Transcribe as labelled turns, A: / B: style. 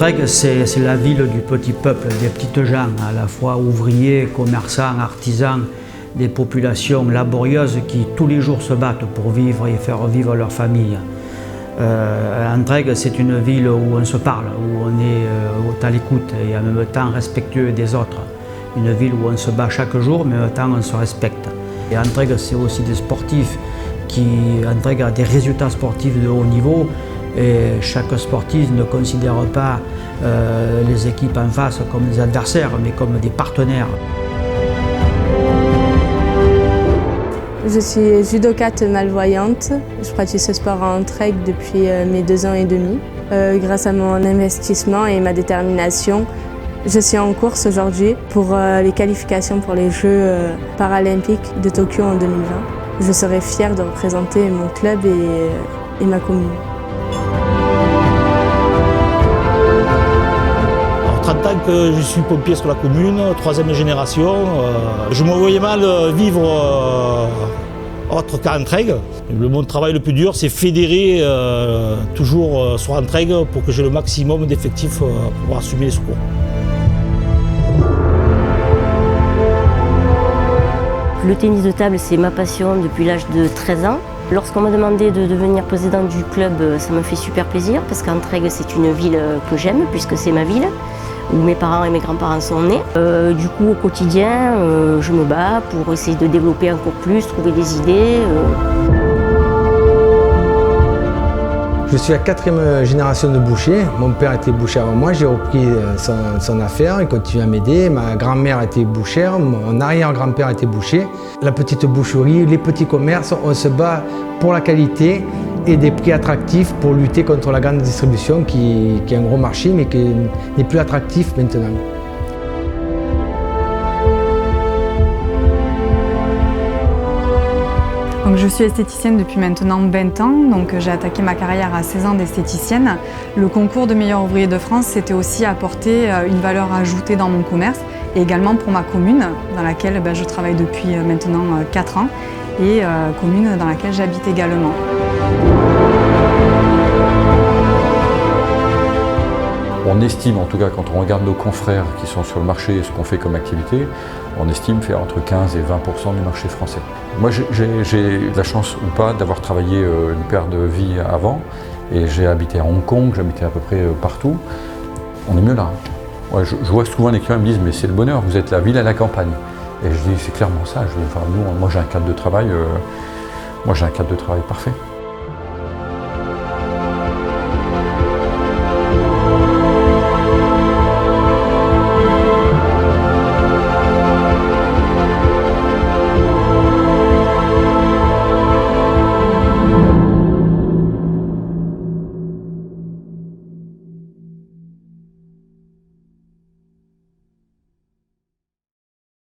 A: Entraigues, c'est la ville du petit peuple, des petites gens, à la fois ouvriers, commerçants, artisans, des populations laborieuses qui tous les jours se battent pour vivre et faire vivre leur famille. Entraigues, c'est une ville où on se parle, où on est à l'écoute et en même temps respectueux des autres. Une ville où on se bat chaque jour, mais en même temps on se respecte. Et Entraigues, c'est aussi des sportifs Entraigues a des résultats sportifs de haut niveau. Et chaque sportif ne considère pas les équipes en face comme des adversaires, mais comme des partenaires.
B: Je suis judokate malvoyante. Je pratique ce sport à Entraigues depuis mes 2 ans et demi. Grâce à mon investissement et ma détermination, je suis en course aujourd'hui pour les qualifications pour les Jeux paralympiques de Tokyo en 2020. Je serai fière de représenter mon club et ma commune.
C: Alors, 30 ans que je suis pompier sur la commune, 3e génération. Je me voyais mal vivre autre qu'à Entraigues. Mon travail le plus dur, c'est fédérer toujours sur Entraigues pour que j'ai le maximum d'effectifs pour assumer les secours.
D: Le tennis de table, c'est ma passion depuis l'âge de 13 ans. Lorsqu'on m'a demandé de devenir présidente du club, ça me fait super plaisir parce qu'Entraigues, c'est une ville que j'aime puisque c'est ma ville où mes parents et mes grands-parents sont nés. Du coup, au quotidien, je me bats pour essayer de développer encore plus, trouver des idées.
E: Je suis la 4e génération de boucher. Mon père était boucher avant moi, j'ai repris son affaire, il continue à m'aider. Ma grand-mère était bouchère, mon arrière-grand-père était boucher. La petite boucherie, les petits commerces, on se bat pour la qualité et des prix attractifs pour lutter contre la grande distribution qui est un gros marché mais qui n'est plus attractif maintenant.
F: Donc, je suis esthéticienne depuis maintenant 20 ans, donc j'ai attaqué ma carrière à 16 ans d'esthéticienne. Le concours de meilleur ouvrier de France, c'était aussi apporter une valeur ajoutée dans mon commerce et également pour ma commune dans laquelle je travaille depuis maintenant 4 ans et commune dans laquelle j'habite également.
G: On estime, en tout cas quand on regarde nos confrères qui sont sur le marché et ce qu'on fait comme activité, on estime faire entre 15 et 20% du marché français. Moi j'ai la chance ou pas d'avoir travaillé une paire de vies avant et j'ai habité à Hong Kong, j'ai habité à peu près partout. On est mieux là. Ouais, je vois souvent les clients me disent mais c'est le bonheur, vous êtes la ville à la campagne. Et je dis c'est clairement ça. Moi j'ai un cadre de travail parfait.